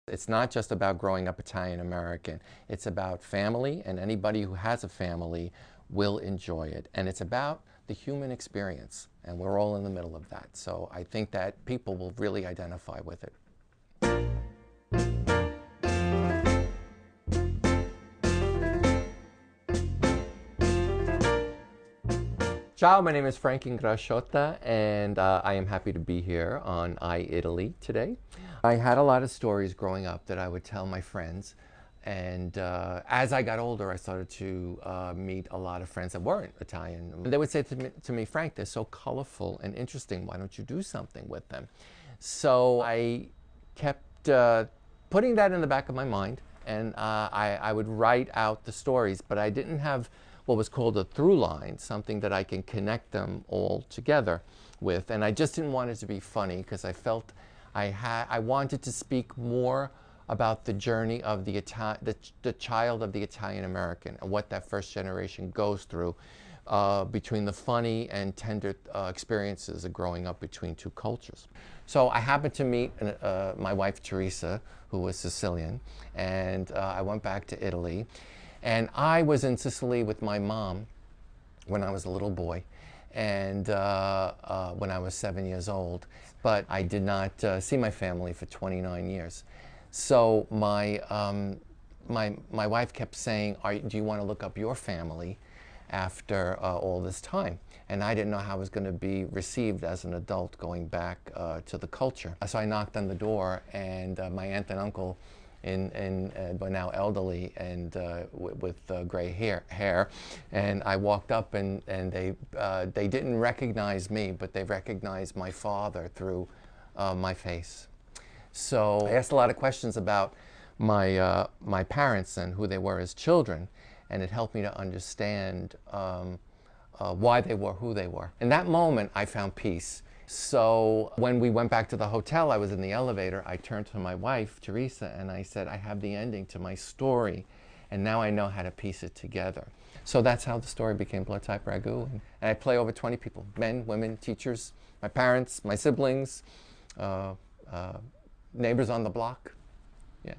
It's not just about growing up Italian American. It's about family, and anybody who has a family will enjoy it. And it's about the human experience, and we're all in the middle of that. So I think that people will really identify with it. Ciao, my name is Frank Ingrasciotta, and I am happy to be here on Italy today. I had a lot of stories growing up that I would tell my friends, and as I got older, I started to meet a lot of friends that weren't Italian. They would say to me, Frank, they're so colorful and interesting, why don't you do something with them? So I kept putting that in the back of my mind, and I would write out the stories, but I didn't have what was called a through line, something that I can connect them all together with. And I just didn't want it to be funny because I felt I wanted to speak more about the journey of the child of the Italian American and what that first generation goes through between the funny and tender experiences of growing up between two cultures. So I happened to meet my wife Teresa, who was Sicilian, and I went back to Italy. And I was in Sicily with my mom when I was a little boy, and when I was 7 years old. But I did not see my family for 29 years. So my wife kept saying, do you want to look up your family after all this time? And I didn't know how I was going to be received as an adult going back to the culture. So I knocked on the door, and my aunt and uncle, were now elderly and with gray hair, and I walked up, and they didn't recognize me, but they recognized my father through my face. So I asked a lot of questions about my parents and who they were as children, and it helped me to understand why they were who they were. In that moment, I found peace. So when we went back to the hotel, I was in the elevator, I turned to my wife, Teresa, and I said, I have the ending to my story, and now I know how to piece it together. So that's how the story became Blood Type Ragù. And I play over 20 people, men, women, teachers, my parents, my siblings, neighbors on the block. Yeah.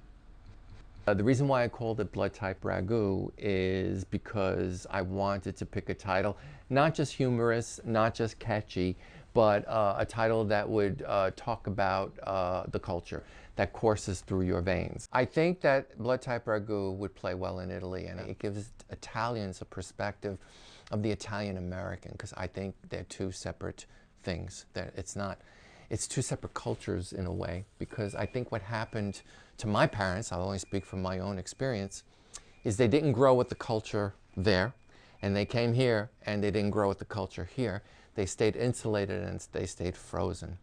The reason why I called it Blood Type Ragù is because I wanted to pick a title, not just humorous, not just catchy, but a title that would talk about the culture that courses through your veins. I think that Blood Type Ragù would play well in Italy, and it gives Italians a perspective of the Italian American, because I think they're two separate things. That it's two separate cultures in a way, because I think what happened to my parents, I'll only speak from my own experience, is they didn't grow with the culture there, and they came here and they didn't grow with the culture here. They stayed insulated and they stayed frozen.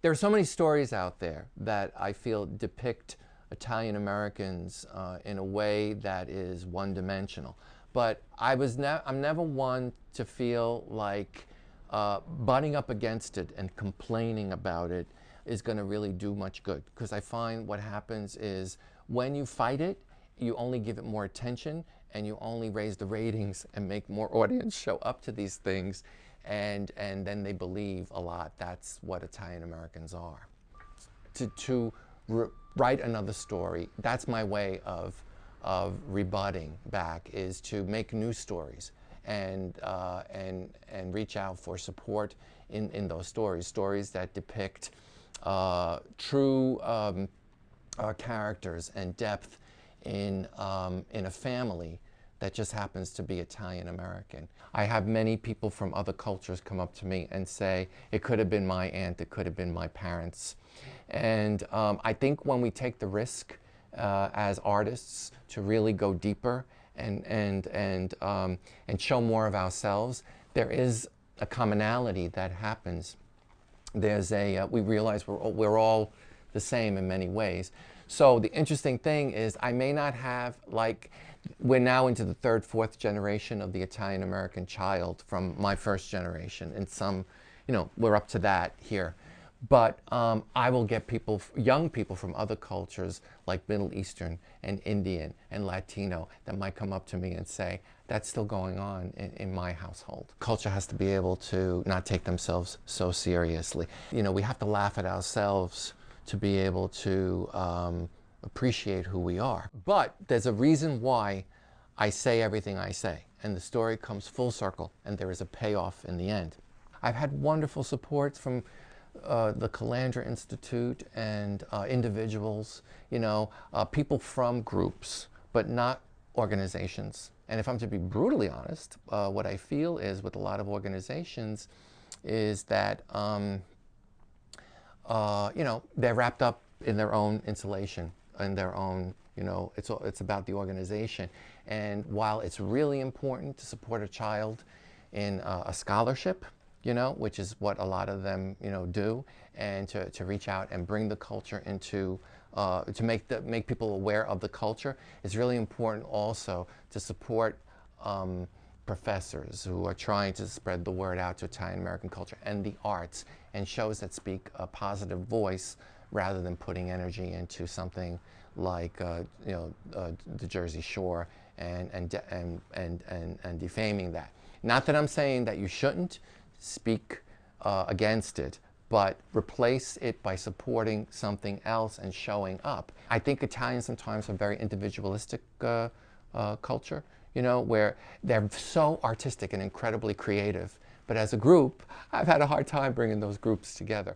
There are so many stories out there that I feel depict Italian Americans in a way that is one-dimensional. But I'm never one to feel like butting up against it and complaining about it is going to really do much good. Because I find what happens is when you fight it, you only give it more attention, and you only raise the ratings and make more audience show up to these things. And then they believe a lot. That's what Italian Americans are. To write another story, that's my way of rebutting back, is to make new stories and reach out for support in those stories that depict true characters and depth in a family that just happens to be Italian American. I have many people from other cultures come up to me and say, it could have been my aunt, it could have been my parents. And I think when we take the risk as artists to really go deeper and show more of ourselves, there is a commonality that happens. There's we realize we're all the same in many ways. So the interesting thing is, I may not have, like, we're now into the third, fourth generation of the Italian American child from my first generation, and some, we're up to that here. But I will get people, young people from other cultures like Middle Eastern and Indian and Latino, that might come up to me and say, that's still going on in my household. Culture has to be able to not take themselves so seriously. We have to laugh at ourselves to be able to appreciate who we are. But there's a reason why I say everything I say, and the story comes full circle, and there is a payoff in the end. I've had wonderful support from the Calandra Institute and individuals, people from groups, but not organizations. And if I'm to be brutally honest, what I feel is with a lot of organizations is that, they're wrapped up in their own insulation, in their own, it's about the organization. And while it's really important to support a child in a scholarship, which is what a lot of them, do, and to reach out and bring the culture into, to make people aware of the culture, it's really important also to support professors who are trying to spread the word out to Italian American culture and the arts and shows that speak a positive voice rather than putting energy into something like the Jersey Shore and defaming that. Not that I'm saying that you shouldn't speak against it, but replace it by supporting something else and showing up. I think Italians sometimes are very individualistic culture, where they're so artistic and incredibly creative. But as a group, I've had a hard time bringing those groups together.